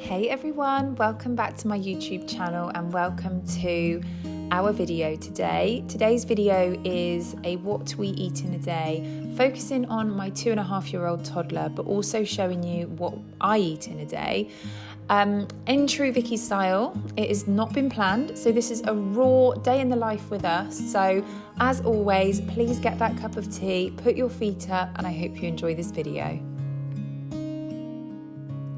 Hey everyone, welcome back to my YouTube channel and welcome to our video today. Today's video is a what we eat in a day, focusing on my 2.5-year-old toddler, but also showing you what I eat in a day. In true Vicky style, it has not been planned, so this is a raw day in the life with us. So as always, please get that cup of tea, put your feet up, and I hope you enjoy this video.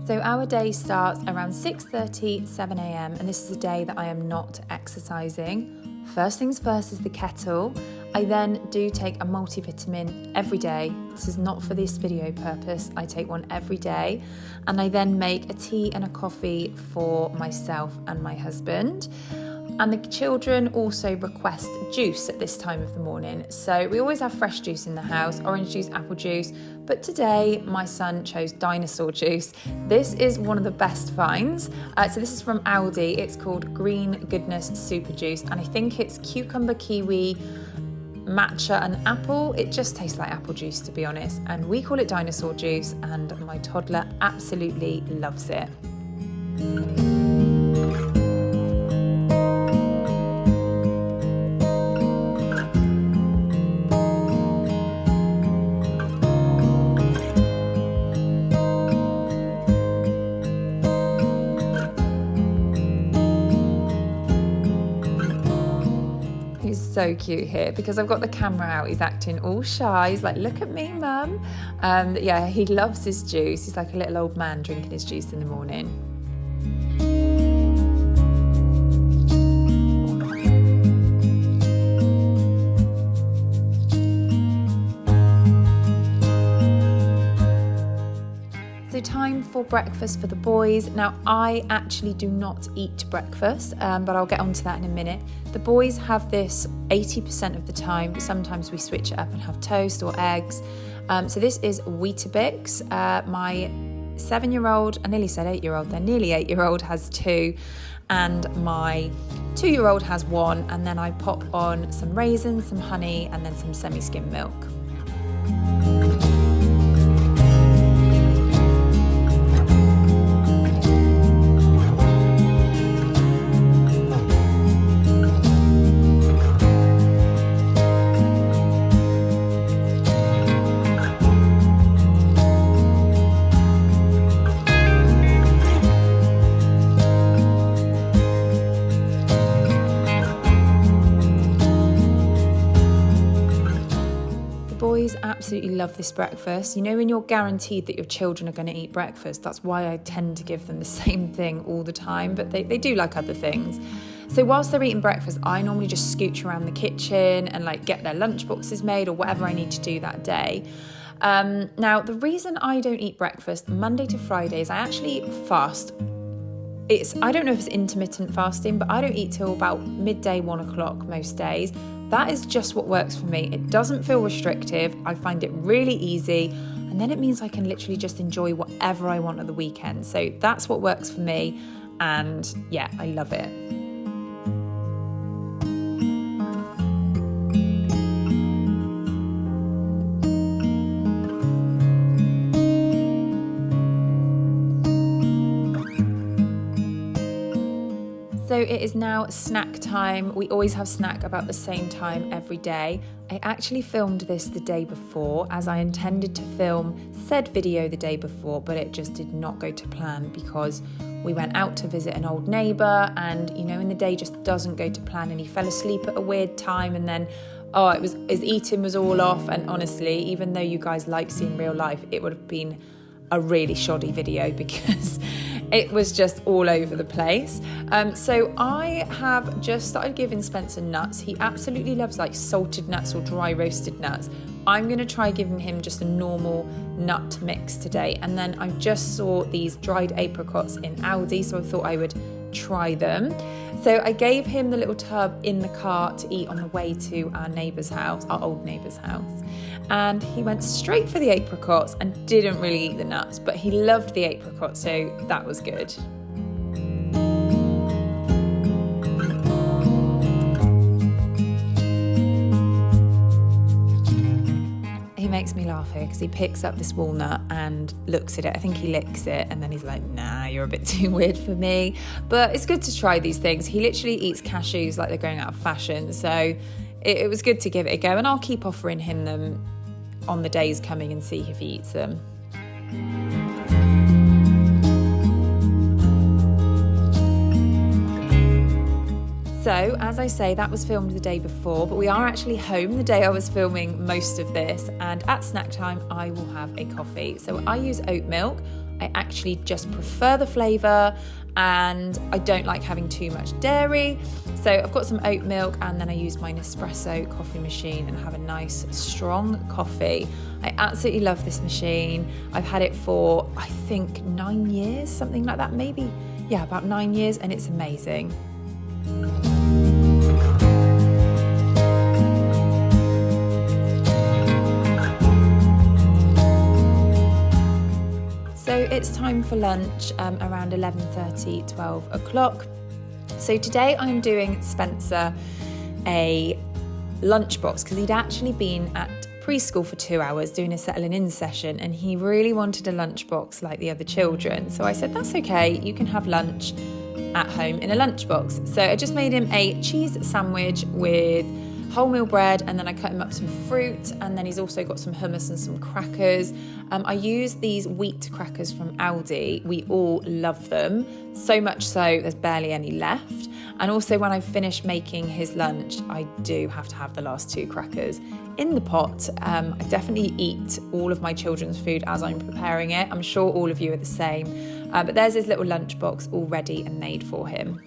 So our day starts around 6:30, 7 a.m. and this is a day that I am not exercising. First things first is the kettle. I then do take a multivitamin every day. This is not for this video purpose. I take one every day. And I then make a tea and a coffee for myself and my husband. And the children also request juice at this time of the morning. So we always have fresh juice in the house, orange juice, apple juice. But today my son chose dinosaur juice. This is one of the best finds. So this is from Aldi. It's called Green Goodness Super Juice. And I think it's cucumber, kiwi, matcha and apple. It just tastes like apple juice, to be honest. And we call it dinosaur juice and my toddler absolutely loves it. So cute here because I've got the camera out. He's acting all shy. He's like, look at me, mum. Yeah, he loves his juice. He's like a little old man drinking his juice in the morning. So time for breakfast for the boys. Now, I actually do not eat breakfast, but I'll get onto that in a minute. The boys have this 80% of the time. Sometimes we switch it up and have toast or eggs. So this is Weetabix. My 7-year-old, I nearly said 8-year-old, they're nearly 8-year-old has 2, and my 2-year-old has 1. And then I pop on some raisins, some honey, and then some semi-skim milk. Absolutely love this breakfast. You know, when you're guaranteed that your children are going to eat breakfast, that's why I tend to give them the same thing all the time, but they do like other things. So whilst they're eating breakfast, I normally just scooch around the kitchen and like get their lunch boxes made or whatever I need to do that day. Now, the reason I don't eat breakfast Monday to Friday is I actually fast. I don't know if it's intermittent fasting, but I don't eat till about midday, 1 o'clock most days. That is just what works for me. It doesn't feel restrictive. I find it really easy. And then it means I can literally just enjoy whatever I want at the weekend. So that's what works for me. And yeah, I love it. So it is now snack time. We always have snack about the same time every day. I actually filmed this the day before as I intended to film said video the day before, but it just did not go to plan because we went out to visit an old neighbour and, you know, when the day just doesn't go to plan and he fell asleep at a weird time and then, his eating was all off. And honestly, even though you guys like seeing real life, it would have been a really shoddy video because it was just all over the place. So I have just started giving Spencer nuts. He absolutely loves like salted nuts or dry roasted nuts. I'm going to try giving him just a normal nut mix today. And then I just saw these dried apricots in Aldi, so I thought I would try them. So I gave him the little tub in the car to eat on the way to our neighbour's house, our old neighbour's house. And he went straight for the apricots and didn't really eat the nuts, but he loved the apricots, so that was good. He makes me laugh here because he picks up this walnut and looks at it. I think he licks it and then he's like, nah, you're a bit too weird for me. But it's good to try these things. He literally eats cashews like they're going out of fashion. So it was good to give it a go, and I'll keep offering him them on the days coming and see if he eats them. So, as I say, that was filmed the day before, but we are actually home the day I was filming most of this, and at snack time I will have a coffee. So I use oat milk. I actually just prefer the flavour, and I don't like having too much dairy. So I've got some oat milk, and then I use my Nespresso coffee machine and have a nice strong coffee. I absolutely love this machine. I've had it for, I think, 9 years, something like that, maybe. Yeah, about 9 years, and it's amazing. So it's time for lunch around 11:30, 12 o'clock. So today I'm doing Spencer a lunchbox because he'd actually been at preschool for 2 hours doing a settling in session, and he really wanted a lunchbox like the other children. So I said, that's okay, you can have lunch at home in a lunchbox. So I just made him a cheese sandwich with wholemeal bread, and then I cut him up some fruit, and then he's also got some hummus and some crackers. I use these wheat crackers from Aldi. We all love them, so much so there's barely any left. And also when I finish making his lunch, I do have to have the last 2 crackers in the pot. I definitely eat all of my children's food as I'm preparing it. I'm sure all of you are the same. But there's his little lunchbox all ready and made for him.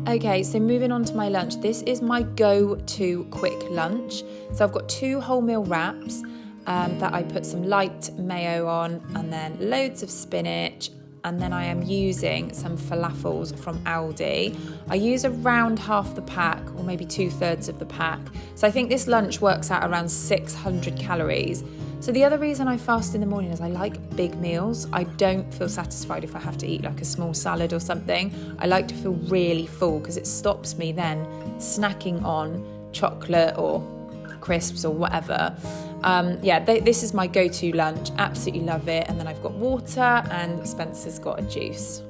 Okay, so moving on to my lunch. This is my go-to quick lunch. So I've got 2 wholemeal wraps that I put some light mayo on, and then loads of spinach, and then I am using some falafels from Aldi. I use around half the pack, or maybe 2/3 of the pack. So I think this lunch works out around 600 calories. So the other reason I fast in the morning is I like big meals. I don't feel satisfied if I have to eat like a small salad or something. I like to feel really full because it stops me then snacking on chocolate or crisps or whatever. This is my go-to lunch. Absolutely love it. And then I've got water, and Spencer's got a juice.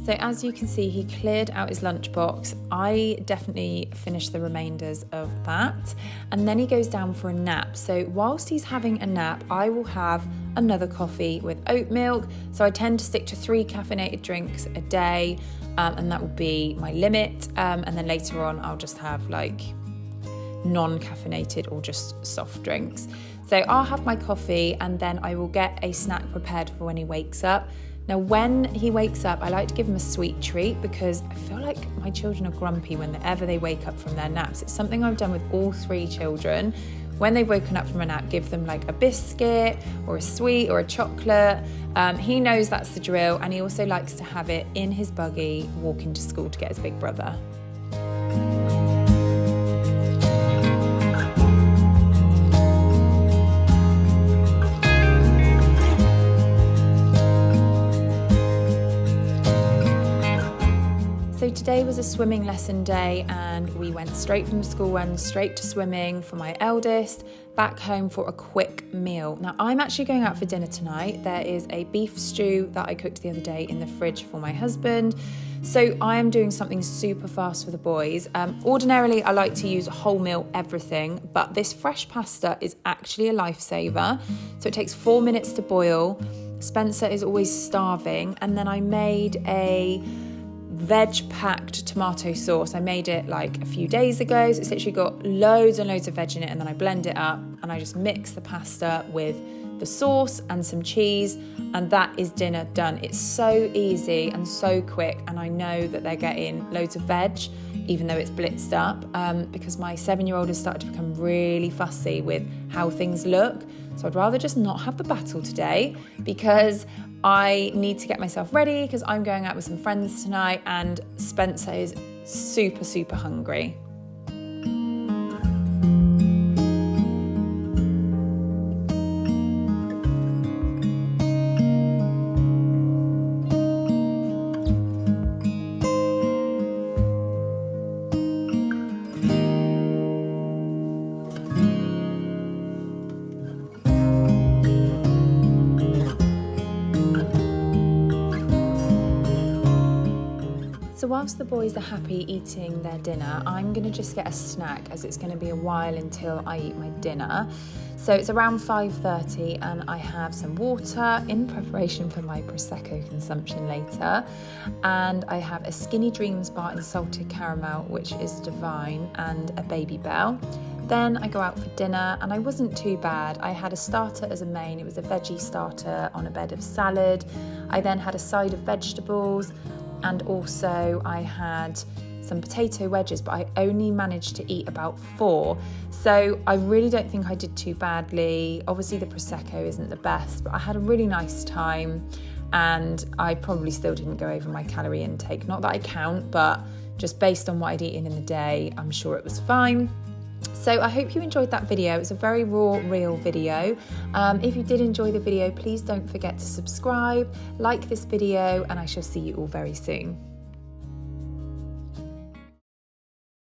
So as you can see, he cleared out his lunchbox. I definitely finished the remainders of that. And then he goes down for a nap. So whilst he's having a nap, I will have another coffee with oat milk. So I tend to stick to 3 caffeinated drinks a day, and that will be my limit. And then later on, I'll just have like non-caffeinated or just soft drinks. So I'll have my coffee, and then I will get a snack prepared for when he wakes up. Now, when he wakes up, I like to give him a sweet treat because I feel like my children are grumpy whenever they wake up from their naps. It's something I've done with all 3 children. When they've woken up from a nap, give them like a biscuit or a sweet or a chocolate. He knows that's the drill, and he also likes to have it in his buggy walking to school to get his big brother. So today was a swimming lesson day, and we went straight from the school run straight to swimming for my eldest, back home for a quick meal. Now I'm actually going out for dinner tonight. There is a beef stew that I cooked the other day in the fridge for my husband. So I am doing something super fast for the boys. Ordinarily I like to use wholemeal everything, but this fresh pasta is actually a lifesaver. So it takes 4 minutes to boil. Spencer is always starving, and then I made a veg-packed tomato sauce. I made it like a few days ago, so it's literally got loads and loads of veg in it, and then I blend it up and I just mix the pasta with the sauce and some cheese, and that is dinner done. It's so easy and so quick, and I know that they're getting loads of veg. even though it's blitzed up, because my 7-year-old has started to become really fussy with how things look. So I'd rather just not have the battle today, because I need to get myself ready because I'm going out with some friends tonight and Spencer is super, super hungry. So whilst the boys are happy eating their dinner, I'm going to just get a snack as it's going to be a while until I eat my dinner. So it's around 5:30 and I have some water in preparation for my Prosecco consumption later. And I have a Skinny Dreams bar in salted caramel, which is divine, and a Baby Bell. Then I go out for dinner and I wasn't too bad. I had a starter as a main. It was a veggie starter on a bed of salad. I then had a side of vegetables. And also I had some potato wedges, but I only managed to eat about 4. So I really don't think I did too badly. Obviously the Prosecco isn't the best, but I had a really nice time and I probably still didn't go over my calorie intake. Not that I count, but just based on what I'd eaten in the day, I'm sure it was fine. So I hope you enjoyed that video. It's a very raw, real video. If you did enjoy the video, please don't forget to subscribe, like this video, and I shall see you all very soon.